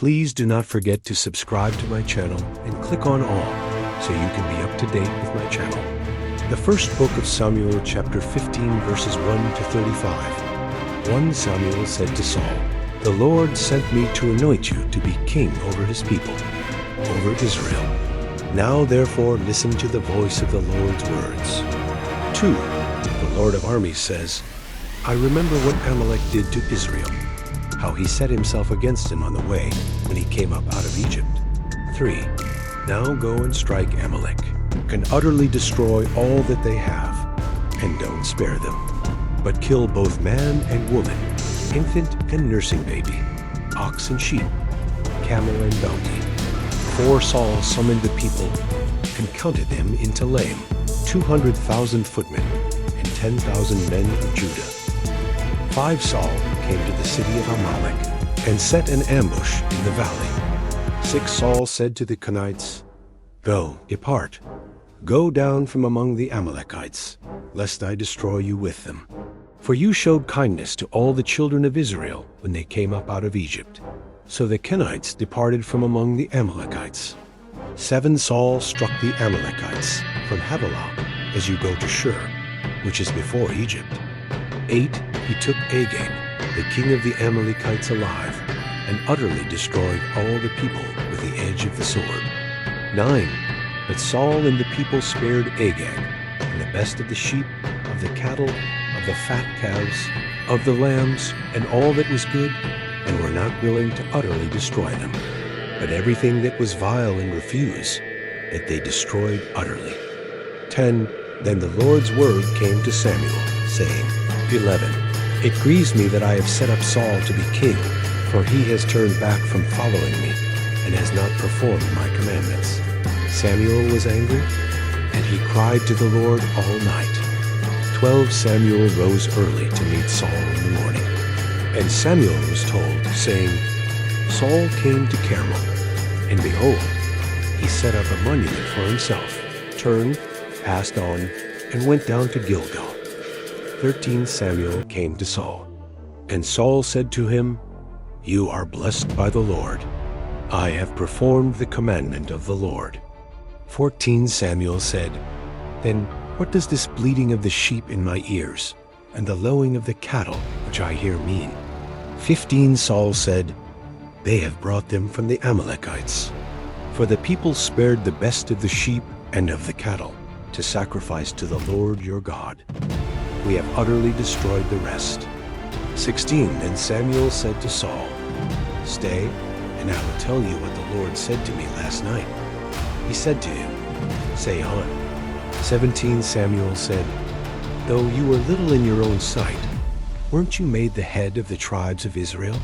Please do not forget to subscribe to my channel and click on all so you can be up to date with my channel. The first book of Samuel, chapter 15, verses 1 to 35. 1 Samuel said to Saul, "The Lord sent me to anoint you to be king over his people, over Israel. Now therefore listen to the voice of the Lord's words." 2. The Lord of armies says, "I remember what Amalek did to Israel, how he set himself against him on the way when he came up out of Egypt." 3. Now go and strike Amalek, and utterly destroy all that they have, and don't spare them, but kill both man and woman, infant and nursing baby, ox and sheep, camel and donkey. 4 Saul summoned the people and counted them in Telaim, 200,000 footmen and 10,000 men of Judah. 5 Saul came to the city of Amalek and set an ambush in the valley. 6 Saul said to the Kenites, "Go, depart, go down from among the Amalekites, lest I destroy you with them. For you showed kindness to all the children of Israel when they came up out of Egypt." So the Kenites departed from among the Amalekites. 7 Saul struck the Amalekites from Havilah as you go to Shur, which is before Egypt. 8 He took Agag, the king of the Amalekites, alive, and utterly destroyed all the people with the edge of the sword. 9 But Saul and the people spared Agag, and the best of the sheep, of the cattle, of the fat calves, of the lambs, and all that was good, and were not willing to utterly destroy them, but everything that was vile and refuse, that they destroyed utterly. 10 Then the Lord's word came to Samuel, saying, 11 It grieves me that I have set up Saul to be king, for he has turned back from following me, and has not performed my commandments. Samuel was angry, and he cried to the Lord all night. 12 Samuel rose early to meet Saul in the morning. And Samuel was told, saying, "Saul came to Carmel, and behold, he set up a monument for himself, turned, passed on, and went down to Gilgal." 13 Samuel came to Saul, and Saul said to him, "You are blessed by the Lord. I have performed the commandment of the Lord." 14 Samuel said, "Then what does this bleating of the sheep in my ears, and the lowing of the cattle which I hear mean?" 15 Saul said, "They have brought them from the Amalekites. For the people spared the best of the sheep and of the cattle to sacrifice to the Lord your God. We have utterly destroyed the rest." 16 Then Samuel said to Saul, "Stay, and I will tell you what the Lord said to me last night." He said to him, "Say on." 17 Samuel said, "Though you were little in your own sight, weren't you made the head of the tribes of Israel?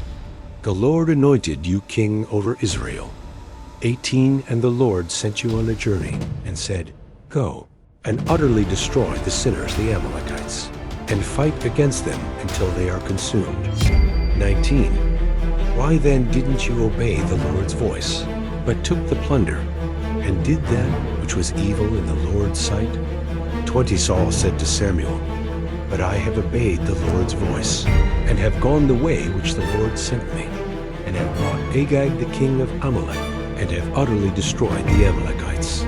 The Lord anointed you king over Israel." 18 And the Lord sent you on a journey, and said, "Go, and utterly destroy the sinners, the Amalekites, and fight against them until they are consumed." 19 Why then didn't you obey the Lord's voice, but took the plunder, and did that which was evil in the Lord's sight? 20 Saul said to Samuel, "But I have obeyed the Lord's voice, and have gone the way which the Lord sent me, and have brought Agag the king of Amalek, and have utterly destroyed the Amalekites."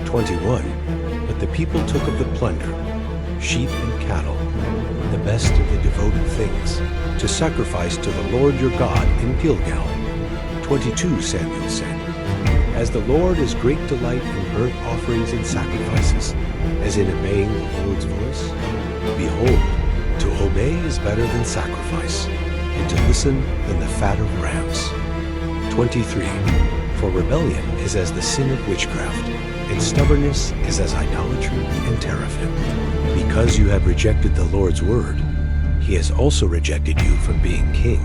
21 But the people took of the plunder, sheep and cattle, the best of the devoted things, to sacrifice to the Lord your God in Gilgal. 22 Samuel said, "As the Lord has great delight in burnt offerings and sacrifices, as in obeying the Lord's voice, behold, to obey is better than sacrifice, and to listen than the fat of rams." 23 For rebellion is as the sin of witchcraft, and stubbornness is as idolatry and teraphim. Because you have rejected the Lord's word, he has also rejected you from being king.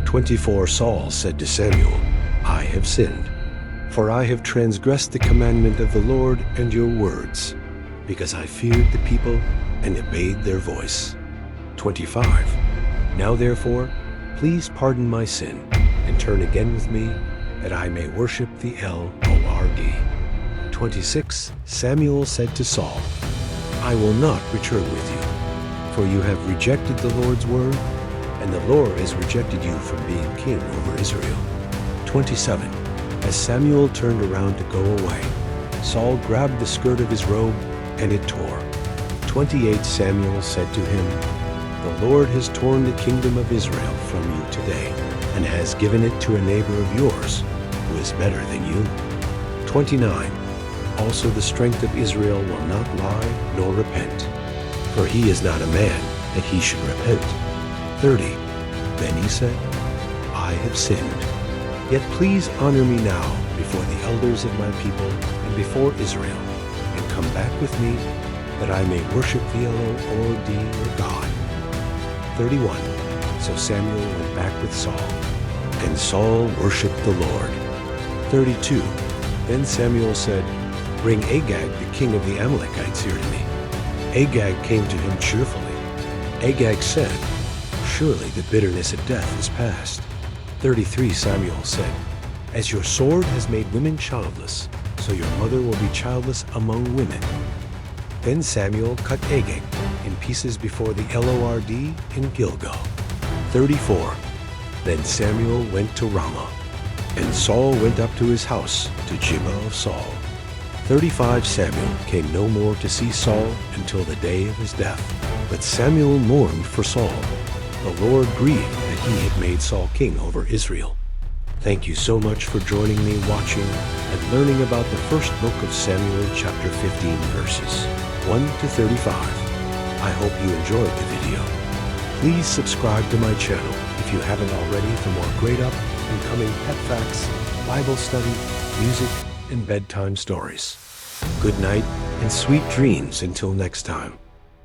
24 Saul said to Samuel, "I have sinned, for I have transgressed the commandment of the Lord and your words, because I feared the people and obeyed their voice." 25 Now therefore, please pardon my sin, and turn again with me, that I may worship the Lord. 26 Samuel said to Saul, "I will not return with you, for you have rejected the Lord's word, and the Lord has rejected you from being king over Israel." 27. As Samuel turned around to go away, Saul grabbed the skirt of his robe, and it tore. 28. Samuel said to him, "The Lord has torn the kingdom of Israel from you today, and has given it to a neighbor of yours, who is better than you." 29. Also the strength of Israel will not lie nor repent, for he is not a man that he should repent. 30. Then he said, "I have sinned. Yet please honor me now before the elders of my people and before Israel, and come back with me, that I may worship the Lord your God." 31. So Samuel went back with Saul, and Saul worshipped the Lord. 32. Then Samuel said, "Bring Agag, the king of the Amalekites, here to me." Agag came to him cheerfully. Agag said, "Surely the bitterness of death is past." 33. Samuel said, "As your sword has made women childless, so your mother will be childless among women." Then Samuel cut Agag in pieces before the Lord in Gilgal. 34. Then Samuel went to Ramah, and Saul went up to his house to Gibeah of Saul. 35. Samuel came no more to see Saul until the day of his death. But Samuel mourned for Saul. The Lord grieved that he had made Saul king over Israel. Thank you so much for joining me, watching and learning about the first book of Samuel, chapter 15, verses 1 to 35. I hope you enjoyed the video. Please subscribe to my channel if you haven't already for more great up-and-coming pet facts, Bible study, music, and bedtime stories. Good night and sweet dreams until next time.